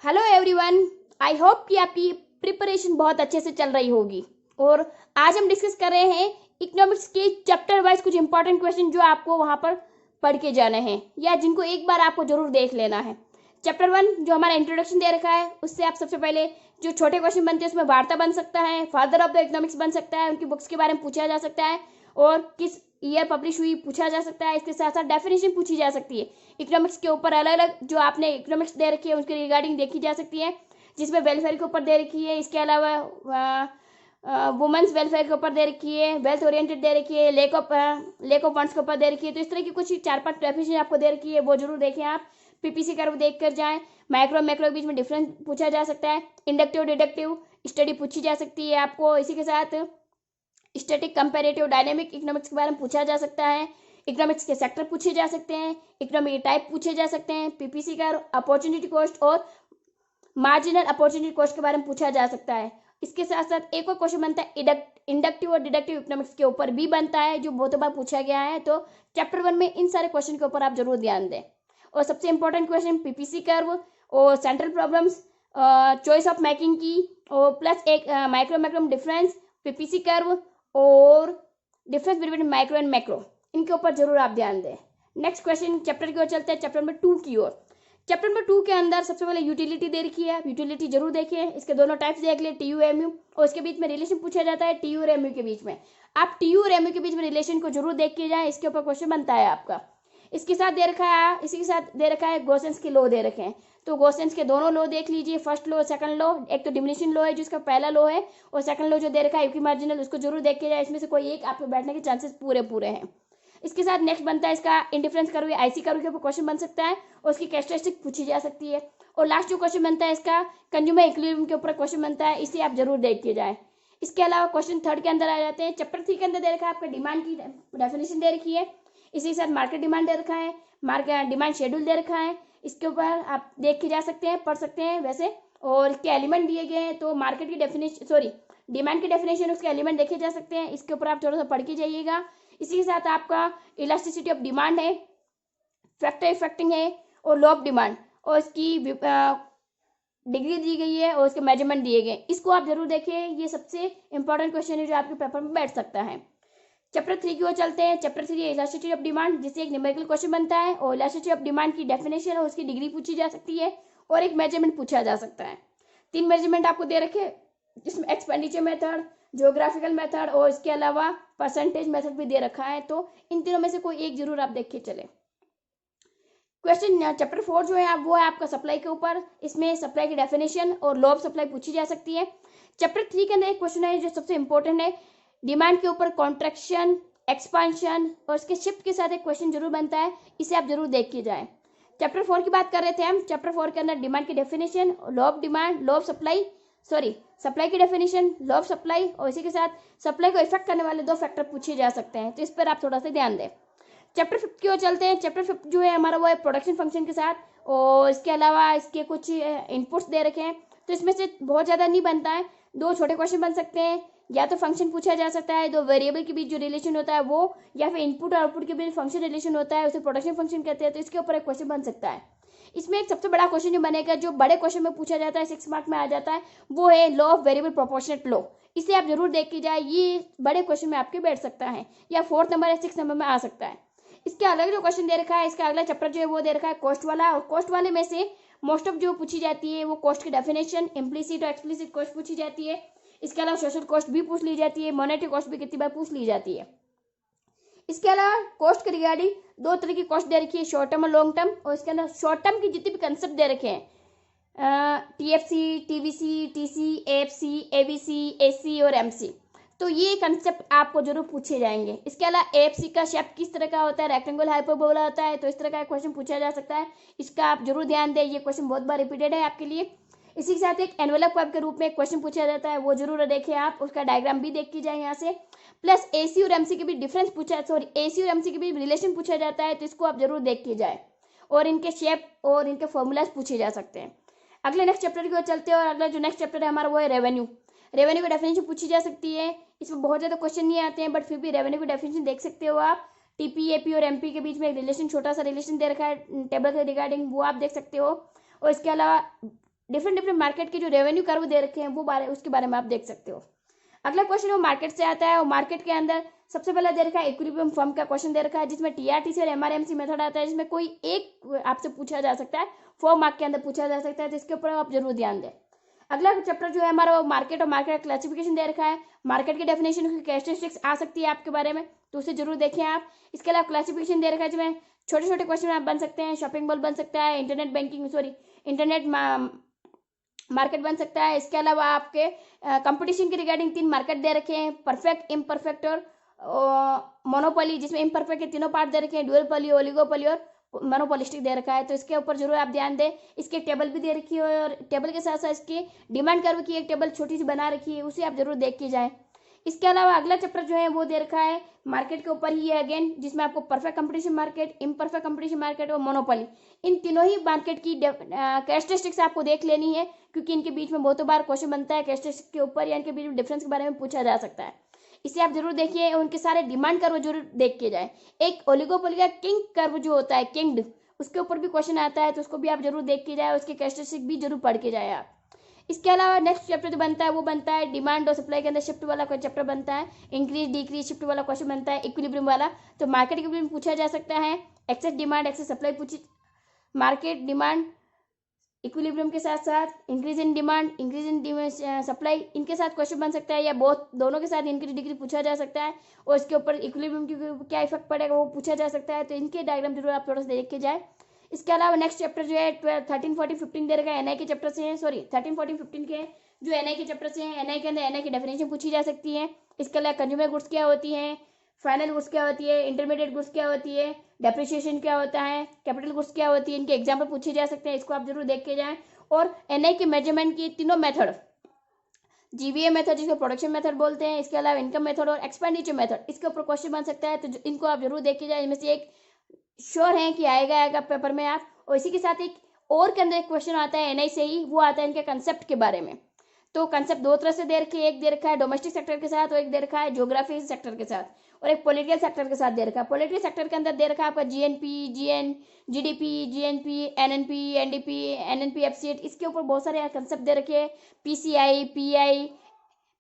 Hello everyone. I hope कि आपकी preparation बहुत अच्छे से चल रही होगी। और आज हम डिस्कस कर रहे हैं इकोनॉमिक्स के चैप्टर वाइज कुछ इंपॉर्टेंट क्वेश्चन जो आपको वहां पर पढ़ के जाने हैं या जिनको एक बार आपको जरूर देख लेना है। चैप्टर 1 जो हमारा इंट्रोडक्शन दे रखा है उससे आप सबसे पहले जो छोटे क्वेश्चन बनते हैं उसमें वार्ता बन सकता है, फादर ऑफ द इकोनॉमिक्स बन सकता है, उनकी बुक्स के बारे में पूछा जा सकता है और किस ईयर पब्लिश हुई पूछा जा सकता है। इसके साथ साथ डेफिनेशन पूछी जा सकती है। इकोनॉमिक्स के ऊपर अलग अलग जो आपने इकोनॉमिक्स दे रखी है उसके रिगार्डिंग देखी जा सकती है, जिसमें वेलफेयर के ऊपर दे रखी है। इसके अलावा वुमेन्स वेलफेयर के ऊपर दे रखी है, वेल्थ ओरिएंटेड दे रखी है, लेक ऑफ फंड्स के ऊपर दे रखी है। तो इस तरह की कुछ 4-5 डेफिनेशन आपको दे रखी है, वो जरूर देखें आप। पीपीसी कर्व देख कर जाएं। माइक्रो मैक्रो के बीच में डिफरेंस पूछा जा सकता है। इंडक्टिव डिडक्टिव स्टडी पूछी जा सकती है आपको। इसी के साथ स्टैटिक कंपैरेटिव डायनेमिक इकोनॉमिक्स के बारे में पूछा जा सकता है। इकोनॉमिक्स के सेक्टर पूछे जा सकते हैं, इकोनॉमिक टाइप पूछे जा सकते हैं, पीपीसी का अपॉर्चुनिटी कॉस्ट और मार्जिनल अपॉर्चुनिटी कॉस्ट के बारे में पूछा जा सकता है। इसके साथ साथ एक और क्वेश्चन बनता है इंडक्टिव और डिडक्टिव इकोनॉमिक्स के ऊपर भी बनता है, जो बहुत बार पूछा गया है। तो चैप्टर 1 में इन सारे क्वेश्चन के ऊपर आप जरूर ध्यान दें। और सबसे इंपॉर्टेंट क्वेश्चन पीपीसी कर्व और central problems, choice of making की और प्लस एक micro macro difference, PPC curve और difference between micro and macro, इनके ऊपर जरूर आप ध्यान दें। नेक्स्ट क्वेश्चन चैप्टर की ओर चलते हैं, चैप्टर नंबर 2 की ओर। चैप्टर नंबर 2 के अंदर सबसे पहले यूटिलिटी दे रखी है, यूटिलिटी जरूर देखें। इसके दोनों टाइप्स देख ले, टीयू एमयू, और इसके बीच में रिलेशन पूछा जाता है टीयू और एमयू के बीच में। आप टीयू और एमयू के बीच में रिलेशन को जरूर देख के जाए, इसके ऊपर क्वेश्चन बनता है आपका। इसके साथ दे रखा है, इसी के साथ दे रखा है गॉसेंस के लॉ दे रखे हैं। तो गॉसेंस के दोनों लॉ देख लीजिए, फर्स्ट लॉ सेकंड लॉ। एक तो डिमिनिशन लॉ है जिसका पहला लॉ है, और सेकंड लॉ जो दे रखा है इक्विमार्जिनल, उसको जरूर देख के जाए। इसमें से कोई एक आपको बैठने के चांसेस पूरे पूरे हैं। इसके साथ नेक्स्ट बनता है इसका इंडिफरेंस कर्व, आईसी कर्व के ऊपर क्वेश्चन बन सकता है और उसकी कैरेक्टरिस्टिक पूछी जा सकती है। और लास्ट जो क्वेश्चन बनता है इसका कंज्यूमर इक्विलिब्रियम के ऊपर क्वेश्चन बनता है, इसे आप जरूर देख के जाए। इसके अलावा क्वेश्चन 3 के अंदर आ जाते हैं। चैप्टर 3 के अंदर दे रखा है आपका डिमांड की डेफिनेशन दे रखी है, इसी के साथ मार्केट डिमांड दे रखा है, मार्केट डिमांड शेड्यूल दे रखा है। इसके ऊपर आप देख के जा सकते हैं, पढ़ सकते हैं वैसे। और इसके एलिमेंट दिए गए हैं, तो मार्केट की डेफिनेशन डिमांड की डेफिनेशन उसके एलिमेंट देखे जा सकते हैं। इसके ऊपर आप थोड़ा सा पढ़ के जाइएगा। इसी के साथ आपका इलास्टिसिटी ऑफ डिमांड है, फैक्टर इफेक्टिंग है और लॉ ऑफ डिमांड, और इसकी डिग्री दी गई है और उसके मेजरमेंट दिए गए। इसको आप जरूर देखें, ये सबसे इंपॉर्टेंट क्वेश्चन है जो आपके पेपर में बैठ सकता है। चैप्टर 3 की ओर चलते हैं। चैप्टर 3 इलास्टिसिटी ऑफ डिमांड, जिससे एक न्यूमेरिकल क्वेश्चन बनता है और इलास्टिसिटी ऑफ डिमांड की डेफिनेशन और उसकी डिग्री पूछी जा सकती है और एक मेजरमेंट पूछा जा सकता है। 3 मेजरमेंट आपको दे रखे, जिसमें एक्सपेंडिचर मेथड, जियोग्राफिकल मेथड और इसके अलावा परसेंटेज मेथड भी दे रखा है। तो इन तीनों में से कोई एक जरूर आप देख के चले। क्वेश्चन चैप्टर 4 जो है वो है आपका सप्लाई के ऊपर। इसमें सप्लाई की डेफिनेशन और लॉ ऑफ सप्लाई पूछी जा सकती है। चैप्टर 3 के अंदर एक क्वेश्चन है जो सबसे इंपॉर्टेंट है, डिमांड के ऊपर कॉन्ट्रैक्शन, एक्सपांशन और इसके शिफ्ट के साथ एक क्वेश्चन जरूर बनता है, इसे आप जरूर देख के जाएं। चैप्टर 4 की बात कर रहे थे हम। चैप्टर 4 के अंदर डिमांड की definition, law of demand, law of supply supply की डेफिनेशन, लॉ ऑफ सप्लाई और इसी के साथ सप्लाई को इफेक्ट करने वाले 2 फैक्टर पूछे जा सकते हैं, तो इस पर आप थोड़ा सा ध्यान दें। चैप्टर 5 की ओर चलते हैं। चैप्टर 5 जो है हमारा वो है प्रोडक्शन फंक्शन के साथ, और इसके अलावा इसके कुछ इनपुट्स दे रखे हैं। तो इसमें से बहुत ज़्यादा नहीं बनता है, 2 छोटे क्वेश्चन बन सकते हैं। या तो फंक्शन पूछा जा सकता है, 2 वेरिएबल के बीच जो रिलेशन होता है वो, या फिर इनपुट और आउटपुट के बीच फंक्शन रिलेशन होता है, उसे प्रोडक्शन फंक्शन कहते हैं। तो इसके ऊपर एक क्वेश्चन बन सकता है। इसमें एक सबसे बड़ा क्वेश्चन जो बनेगा, जो बड़े क्वेश्चन में पूछा जाता है, 6 मार्क में आ जाता है, वो है law of variable proportionate law. इसे आप जरूर देख के जाए, ये बड़े क्वेश्चन में आपके बैठ सकता है, या 4th नंबर या 6th नंबर में आ सकता है। इसके अलग जो क्वेश्चन दे रखा है, इसका अगला चैप्टर जो है वो दे रखा है कॉस्ट वाला, और कॉस्ट वाले में से मोस्ट ऑफ जो पूछी जाती है वो कॉस्ट की डेफिनेशन, इम्प्लिसिट और एक्सप्लिसिट कॉस्ट पूछी जाती है। इसके अलावा सोशल कॉस्ट भी पूछ ली जाती है, मॉनेटरी कॉस्ट भी कितनी बार पूछ ली जाती है। इसके अलावा कॉस्ट के रिगार्डिंग 2 तरह की कॉस्ट दे रखी है, शॉर्ट टर्म और लॉन्ग टर्म। और इसके अंदर शॉर्ट टर्म की जितने भी कंसेप्ट दे रखे हैं, TFC, TVC, TC, AFC, ABC, AC और एमसी, तो ये कंसेप्ट आपको जरूर पूछे जाएंगे। इसके अलावा एएफसी का शेप किस तरह का होता है, रेक्टेंगल हाइपरबोला होता है, तो इस तरह का क्वेश्चन पूछा जा सकता है, इसका आप जरूर ध्यान दें, ये क्वेश्चन बहुत बार रिपीटेड है आपके लिए। इसी के साथ एक एनवेलप कर्व के रूप में एक क्वेश्चन पूछा जाता है, वो जरूर देखें आप, उसका डायग्राम भी देख के जाए यहाँ से। प्लस एसी और एमसी के बीच डिफरेंस एसी और एमसी के बीच रिलेशन पूछा जाता है, तो इसको आप जरूर देख के जाए, और इनके शेप और इनके फॉर्मूलाज पूछे जा सकते हैं। अगले नेक्स्ट चैप्टर की ओर चलते हैं, और अगला जो नेक्स्ट चैप्टर है हमारा वो है रेवेन्यू। रेवेन्यू की डेफिनेशन पूछी जा सकती है। इसमें बहुत ज़्यादा क्वेश्चन नहीं आते हैं, बट फिर भी रेवेन्यू की डेफिनेशन देख सकते हो आप। टीपी, एपी और एमपी के बीच में एक रिलेशन, छोटा सा रिलेशन दे रखा है टेबल के रिगार्डिंग, वो आप देख सकते हो। और इसके अलावा डिफरेंट डिफरेंट मार्केट के जो रेवेन्यू कर्व दे रखे हैं वो उसके बारे में आप देख सकते हो। अगला क्वेश्चन वो मार्केट से आता है और मार्केट के अंदर सबसे पहले दे रखा है इक्विलिब्रियम फॉर्म का क्वेश्चन दे रखा है, जिसमें टीआरटीसी और एमआरएमसी मेथड आता है, जिसमें कोई एक आपसे पूछा जा सकता है, 4 मार्क के अंदर पूछा जा सकता है, तो इसके ऊपर आप जरूर ध्यान दें। अगला चैप्टर जो है हमारा वो मार्केट और मार्केट क्लासिफिकेशन दे रखा है, मार्केट की डेफिनेशन की कैरेक्टरिस्टिक्स आ सकती है आपके बारे में, तो उसे जरूर देखें आप। इसके अलावा क्लासिफिकेशन दे रखा है जिसमें छोटे छोटे क्वेश्चन आप बन सकते हैं, शॉपिंग मॉल बन सकता है, इंटरनेट मार्केट बन सकता है। इसके अलावा आपके कंपटीशन के रिगार्डिंग 3 मार्केट दे रखे हैं, परफेक्ट, इम्परफेक्ट और मोनोपोली, जिसमें इम्परफेक्ट के तीनों पार्ट दे रखे हैं, ड्यूअलपोली, ओलिगोपोली और मोनोपोलिस्टिक दे रखा है, तो इसके ऊपर जरूर आप ध्यान दें। इसके टेबल भी दे रखी है और टेबल के साथ साथ इसकी डिमांड कर्व की एक टेबल छोटी सी बना रखी है, उसे आप जरूर देख के जाएं। इसके अलावा अगला चैप्टर जो है वो दे रखा है मार्केट के ऊपर ही है अगेन, जिसमें आपको perfect competition market, imperfect competition market और मोनोपोली, इन तीनों ही मार्केट की कैरेक्टरिस्टिक्स आपको देख लेनी है, क्योंकि इनके बीच में बहुत बार क्वेश्चन बनता है कैरेक्टरिस्टिक्स के ऊपर या इनके बीच में डिफरेंस के बारे में पूछा जा सकता है। इसे आप जरूर देखिए, उनके सारे डिमांड कर्व जरूर देख के जाए। एक ओलिगोपोली का किंग कर्व जो होता है, किंग्ड, उसके ऊपर भी क्वेश्चन आता है, तो उसको भी आप जरूर देख के जाए, उसके कैरेक्टरिस्टिक भी जरूर पढ़ के जाए आप। इसके अलावा नेक्स्ट चैप्टर जो बनता है वो बनता है डिमांड और सप्लाई के अंदर शिफ्ट वाला कोई चैप्टर बनता है, इंक्रीज डिक्रीज शिफ्ट वाला क्वेश्चन बनता है, इक्विलिब्रियम वाला, तो मार्केट इक्विलिब्रियम पूछा जा सकता है, एक्सेस डिमांड एक्सेस सप्लाई पूछी, मार्केट डिमांड इक्विलिब्रियम के साथ साथ increase in demand increase in supply, इनके साथ क्वेश्चन बन सकता है, या दोनों के साथ इंक्रीज डिक्रीज पूछा जा सकता है, और इसके ऊपर इक्विलिब्रियम की क्या इफेक्ट पड़ेगा वो पूछा जा सकता है, तो इनके डायग्राम जरूर आप थोड़ा सा देख के जाए। इसके अलावा नेक्स्ट चैप्टर जो है 13, 14, 15 दे रखा है, एनआई के चैप्टर से है, 13, 14, 15 के जो एनआई के चैप्टर से हैं, एनआई के अंदर एनआई की डेफिनेशन पूछी जा सकती है। इसके अलावा कंज्यूमर गुड्स क्या होती हैं, फाइनल गुड्स क्या होती है, इंटरमीडिएट गुड्स क्या होती है, डेप्रिसिएशन क्या होता है, कैपिटल गुड्स क्या होती है, इनके एग्जाम्पल पूछे जा सकते हैं, इसको आप जरूर देख के जाएं। और एनआई के मेजरमेंट की तीनों मेथड, जीवीए मेथड जिसको प्रोडक्शन मेथड बोलते हैं, इसके अलावा इनकम मेथड और एक्सपेंडिचर मेथड, इसके ऊपर क्वेश्चन बन सकता है, तो इनको आप जरूर देख के जाए। इनमें से एक श्योर है कि आएगा पेपर में आप, और इसी के साथ एक और के अंदर एक क्वेश्चन आता है एनआई से ही, वो आता है इनके कंसेप्ट के बारे में। तो कंसेप्ट 2 तरह से दे रखे, एक दे रखा है डोमेस्टिक सेक्टर के साथ और एक दे रखा है ज्योग्राफी सेक्टर के साथ, और एक पॉलिटिकल सेक्टर के साथ दे रखा है। पॉलिटिकल सेक्टर के अंदर दे रखा है आपका जीडीपी, जीएनपी, एनडीपी, एनएनपी, एफसीएट, इसके ऊपर बहुत सारे कंसेप्ट दे रखे हैं, पीसीआई, पीआई,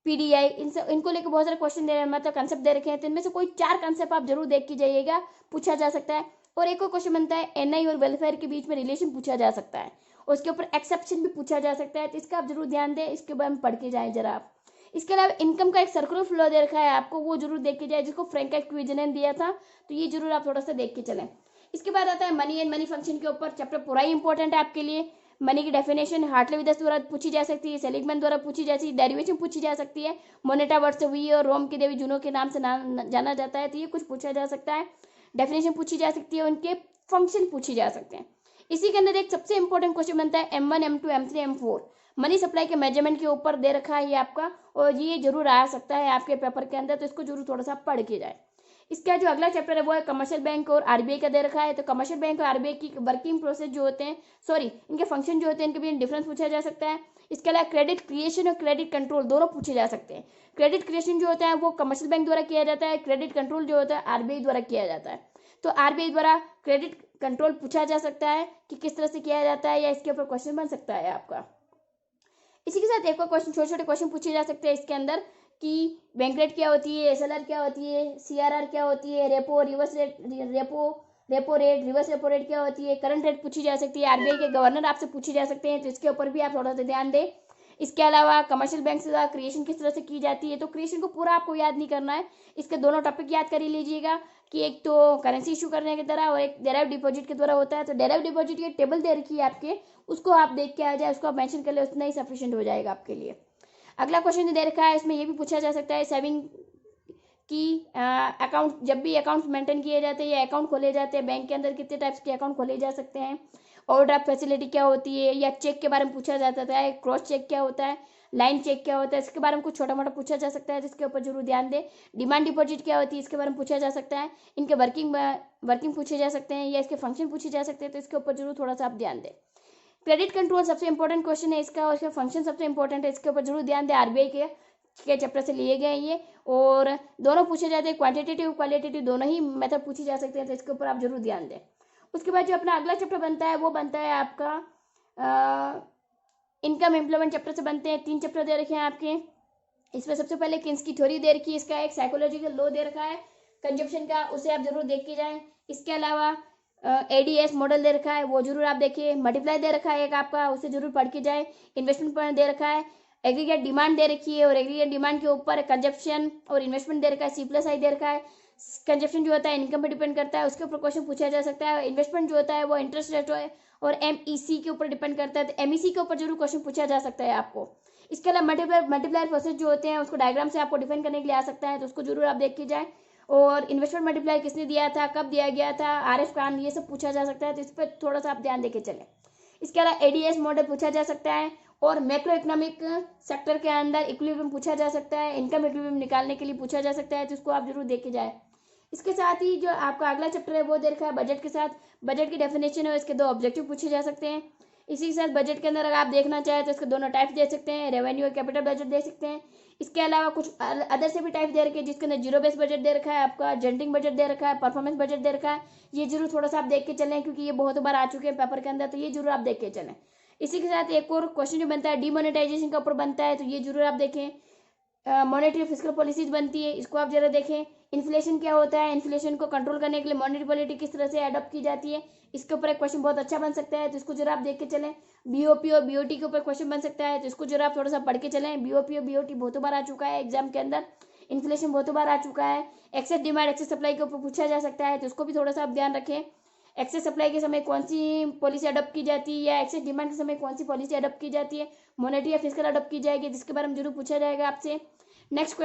पीडीआई, इनको लेकर बहुत सारे क्वेश्चन दे रहे हैं, मतलब कंसेप्ट दे रखे हैं, तो इनमें से कोई 4 कंसेप्ट आप जरूर देख के जाइएगा, पूछा जा सकता है। और एक और क्वेश्चन बनता है एनआई और वेलफेयर के बीच में रिलेशन पूछा जा सकता है, और उसके ऊपर एक्सेप्शन भी पूछा जा सकता है, तो इसका आप जरूर ध्यान दें, इसके बारे में पढ़ के जाएं जरा आप। इसके अलावा इनकम का एक सर्कुलर फ्लो दे रखा है आपको, वो जरूर देख के जाए, जिसको फ्रैंक क्विज ने दिया था, तो ये जरूर आप थोड़ा सा देख के चलें। इसके बाद आता है मनी एंड मनी फंक्शन के ऊपर, चैप्टर पूरा ही इंपॉर्टेंट है आपके लिए। मनी की डेफिनेशन हार्टली विदस द्वारा पूछी जा सकती है, सेलिगमैन द्वारा पूछी जा सकती है, डेरिवेशन पूछी जा सकती है, मोनेटा वर्ड से हुई और रोम की देवी जूनो के नाम से जाना जाता है, तो ये कुछ पूछा जा सकता है, डेफिनेशन पूछी जा सकती है, उनके फंक्शन पूछी जा सकते हैं। इसी के अंदर एक सबसे इंपॉर्टेंट क्वेश्चन बनता है M1, M2, M3, M4, money supply के मेजरमेंट के ऊपर दे रखा है ये आपका, और ये जरूर आ सकता है आपके पेपर के अंदर, तो इसको जरूर थोड़ा सा पढ़ के जाए। इसका जो अगला चैप्टर है वो है कमर्शियल बैंक और आरबीआई का दे रखा है, तो कमर्शियल बैंक और आरबीआई की वर्किंग प्रोसेस जो होते हैं, इनके फंक्शन जो होते हैं, इनके बीच डिफरेंस पूछा जा सकता है। इसके अलावा क्रेडिट क्रिएशन और क्रेडिट कंट्रोल दोनों पूछे जा सकते हैं। क्रेडिट क्रिएशन जो होता है वो कमर्शियल बैंक द्वारा किया जाता है, क्रेडिट कंट्रोल जो होता है आरबीआई द्वारा किया जाता है, तो आरबीआई द्वारा क्रेडिट कंट्रोल पूछा जा सकता है कि किस तरह से किया जाता है, या इसके ऊपर क्वेश्चन बन सकता है आपका। इसी के साथ एक और क्वेश्चन, छोटे छोटे क्वेश्चन पूछे जा सकते हैं इसके अंदर, कि बैंक रेट क्या होती है, एसएलआर क्या होती है, सीआरआर क्या होती है, repo reverse rate, repo rate, reverse repo rate क्या होती है, करंट रेट पूछी जा सकती है, आरबीआई के गवर्नर आपसे पूछे जा सकते हैं, तो इसके ऊपर भी आप थोड़ा सा ध्यान दें। इसके अलावा कमर्शियल बैंक से क्रिएशन किस तरह से की जाती है, तो क्रिएशन को पूरा आपको याद नहीं करना है, इसके दोनों टॉपिक याद कर ही लीजिएगा, कि एक तो करेंसी इशू करने की तरह और एक डेराइव डिपॉजिट के द्वारा होता है, तो डेराइव डिपॉजिट की टेबल दे रखी है आपके, उसको आप देख के आ जाए, उसको आप मेंशन कर ले, उतना ही सफिशिएंट हो जाएगा आपके लिए। अगला क्वेश्चन दे रखा है, इसमें ये भी पूछा जा सकता है सेविंग की अकाउंट, जब भी अकाउंट मेंटेन किए जाते हैं या अकाउंट खोले जाते हैं बैंक के अंदर, कितने टाइप्स के अकाउंट खोले जा सकते हैं, ओवरड्राफ्ट फैसिलिटी क्या होती है, या चेक के बारे में पूछा जाता है, क्रॉस चेक क्या होता है, लाइन चेक क्या होता है, इसके बारे में कुछ छोटा मोटा पूछा जा सकता है, जिसके ऊपर जरूर ध्यान दें। डिमांड डिपॉजिट क्या होती है, इसके बारे में पूछा जा सकता है, इनके वर्किंग पूछे जा सकते हैं, या इसके फंक्शन पूछे जा सकते हैं, तो इसके ऊपर जरूर थोड़ा सा आप ध्यान दें। क्रेडिट कंट्रोल सबसे इंपॉर्टेंट क्वेश्चन है इसका, और इसका फंक्शन सबसे इंपॉर्टेंट है, इसके ऊपर जरूर ध्यान दें, आरबीआई के चैप्टर से लिए गए ये, और दोनों पूछे जाते हैं, क्वांटिटेटिव क्वालिटेटिव दोनों ही मेथड पूछी जा सकते हैं, तो इसके ऊपर आप जरूर ध्यान दें। उसके बाद जो अपना अगला चैप्टर बनता है वो बनता है आपका इनकम एम्प्लॉयमेंट चैप्टर से बनते हैं। 3 चैप्टर दे रखे हैं आपके। इसमें सबसे पहले किन्स की थ्योरी दे रखी है, इसका एक साइकोलॉजिकल लॉ दे रखा है कंजप्शन का, उसे आप जरूर देख के जाएं। इसके अलावा एडीएस मॉडल दे रखा है, वो जरूर आप देखिए। मल्टीप्लाई दे रखा है एक आपका, उसे जरूर पढ़ के जाए। इन्वेस्टमेंट पॉइंट दे रखा है, एग्रीगेट डिमांड दे रखी है और एग्रीगेट डिमांड के ऊपर कंजप्शन और इन्वेस्टमेंट दे रखा है। C+I दे रखा है। कंजप्शन जो होता है इनकम पे डिपेंड करता है, उसके ऊपर क्वेश्चन पूछा जा सकता है। इन्वेस्टमेंट जो होता है वो इंटरेस्ट रेट और MEC के ऊपर डिपेंड करता है, तो MEC के ऊपर जरूर क्वेश्चन पूछा जा सकता है आपको। इसके अलावा मल्टीप्लायर प्रोसेस जो होते हैं उसको डायग्राम से आपको डिफाइन करने के लिए आ सकता है, तो उसको जरूर आप देख के जाए। और इन्वेस्टमेंट मल्टीप्लायर किसने दिया था, कब दिया गया था, RF खान, ये सब पूछा जा सकता है, तो इस पर थोड़ा सा आप ध्यान देके चलें। इसके अलावा ADS मॉडल पूछा जा सकता है और मैक्रो इकोनॉमिक सेक्टर के अंदर इक्विलिब्रियम पूछा जा सकता है, इनकम इक्विलिब्रियम निकालने के लिए पूछा जा सकता है, तो उसको आप जरूर देख के जाए। इसके साथ ही जो आपका अगला चैप्टर है वो दे रखा है बजट के साथ। बजट की डेफिनेशन है, इसके 2 ऑब्जेक्टिव पूछे जा सकते हैं। इसी के साथ बजट के अंदर अगर आप देखना चाहें तो इसके दोनों टाइप्स दे सकते हैं, रेवेन्यू और कैपिटल बजट दे सकते हैं। इसके अलावा कुछ अदर से भी टाइप दे रखे हैं, जिसके अंदर जीरो बेस बजट दे रखा है आपका, जनरिंग बजट दे रखा है, परफॉर्मेंस बजट दे रखा है। ये जरूर थोड़ा सा आप देख के चलें, क्योंकि ये बहुत बार आ चुके हैं पेपर के अंदर, तो ये जरूर आप देख के चलें। इसी के साथ एक और क्वेश्चन जो बनता है डीमोनेटाइजेशन के ऊपर बनता है, तो ये जरूर आप देखें। मॉनेटरी फिस्कल पॉलिसीज बनती है, इसको आप जरा देखें। इन्फ्लेशन क्या होता है, इन्फ्लेशन को कंट्रोल करने के लिए मॉनेटरी पॉलिसी किस तरह से अडॉप्ट की जाती है, इसके ऊपर एक क्वेश्चन बहुत अच्छा बन सकता है, तो इसको जरा आप देख के चलें। BOP और BOT के ऊपर क्वेश्चन बन सकता है, तो इसको जरा आप थोड़ा सा पढ़ के चलें। BOP और BOT बहुत बार आ चुका है एग्जाम के अंदर, इन्फ्लेशन बहुत बार आ चुका है। एक्सेस डिमांड एक्सेस सप्लाई के ऊपर पूछा जा सकता है, तो उसको भी थोड़ा सा आप ध्यान रखें। एक्सेस सप्लाई के समय कौन सी पॉलिसी अडॉप्ट की जाती है, या एक्सेस डिमांड के समय कौन सी पॉलिसी अडॉप्ट की जाती है, मॉनेटरी या फिस्कल अडॉप्ट की जाएगी, जिसके बारे में जरूर पूछा जाएगा आपसे। नेक्स्ट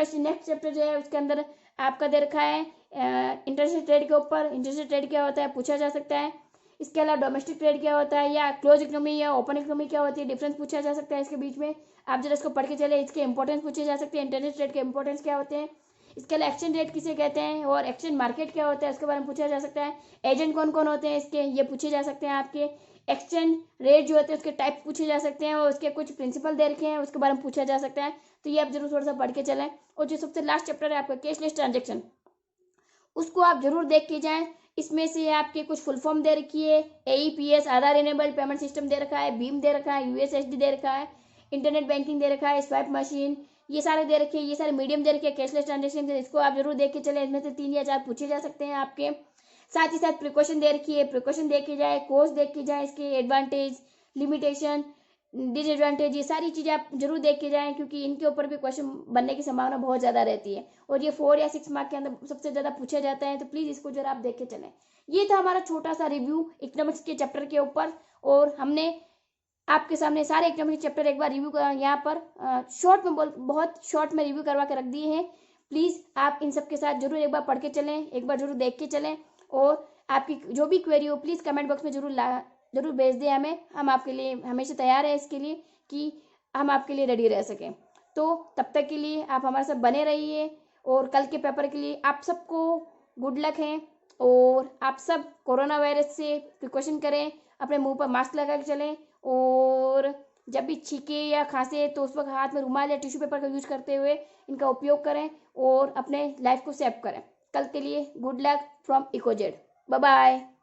चैप्टर जो है उसके अंदर आपका दे रखा है इंटरनेशनल ट्रेड के ऊपर। इंटरनेशनल ट्रेड क्या होता है पूछा जा सकता है। इसके अलावा डोमेस्टिक ट्रेड क्या होता है, या क्लोज इकोनॉमी या ओपन इकोनॉमी क्या होती है, डिफरेंस पूछा जा सकता है इसके बीच में। आप जरा इसको पढ़ के चले, इसके इंपॉर्टेंस पूछे जा सकते हैं, इंटरनेशनल ट्रेड के इंपॉर्टेंस क्या होते हैं। इसके अलावा एक्सचेंज रेट किसे कहते हैं और एक्सचेंज मार्केट क्या होता है, उसके बारे में पूछा जा सकता है। एजेंट कौन कौन होते हैं इसके, ये पूछे जा सकते हैं आपके। एक्सचेंज रेट जो होते हैं उसके टाइप पूछे जा सकते हैं और उसके कुछ प्रिंसिपल दे रखे हैं, उसके बारे में पूछा जा सकता है, तो ये आप जरूर थोड़ा सा पढ़ के चलें। और जो सबसे लास्ट चैप्टर है आपका कैशलेस ट्रांजेक्शन, उसको आप जरूर देख के जाएं। इसमें से आपके कुछ फुल फॉर्म दे रखी है, AEPS आधार इनेबल्ड पेमेंट सिस्टम दे रखा है, भीम दे रखा है, USSD दे रखा है, इंटरनेट बैंकिंग दे रखा है, स्वाइप मशीन, ये सारे दे रखे हैं, ये सारे मीडियम दे रखे हैं कैशलेस ट्रांजेक्शन। इसको आप जरूर देख के चले, इसमें से 3 या 4 पूछे जा सकते हैं आपके। साथ ही साथ प्रिकॉशन दे रखी है, प्रिकॉशन देख के जाए, कोर्स देख के जाए, इसके एडवांटेज, लिमिटेशन, डिसएडवांटेज, ये सारी चीज़ें आप जरूर देख के जाएं, क्योंकि इनके ऊपर भी क्वेश्चन बनने की संभावना बहुत ज़्यादा रहती है और ये 4 या 6 मार्क के अंदर सबसे ज़्यादा पूछा जाता है, तो प्लीज़ इसको जरा आप देख के चलें। ये था हमारा छोटा सा रिव्यू इकोनॉमिक्स के चैप्टर के ऊपर, और हमने आपके सामने सारे इकोनॉमिक्स चैप्टर एक बार रिव्यू यहाँ पर शॉर्ट में बहुत शॉर्ट में रिव्यू करवा के रख दिए हैं। प्लीज़ आप इन सब के साथ जरूर एक बार पढ़ के चलें, एक बार जरूर देख के चलें, और आपकी जो भी क्वेरी हो प्लीज़ कमेंट बॉक्स में जरूर भेज दें हमें। हम आपके लिए हमेशा तैयार है इसके लिए कि हम आपके लिए रेडी रह सकें। तो तब तक के लिए आप हमारे साथ बने रहिए, और कल के पेपर के लिए आप सबको गुड लक है। और आप सब कोरोना वायरस से प्रिकॉशन करें, अपने मुंह पर मास्क लगा के चलें, और जब भी छींके या खांसे तो उस वक्त हाथ में रुमाल या टिश्यू पेपर का यूज करते हुए इनका उपयोग करें और अपने लाइफ को सेव करें। कल के लिए गुड लक फ्रॉम इकोजेड। Bye bye.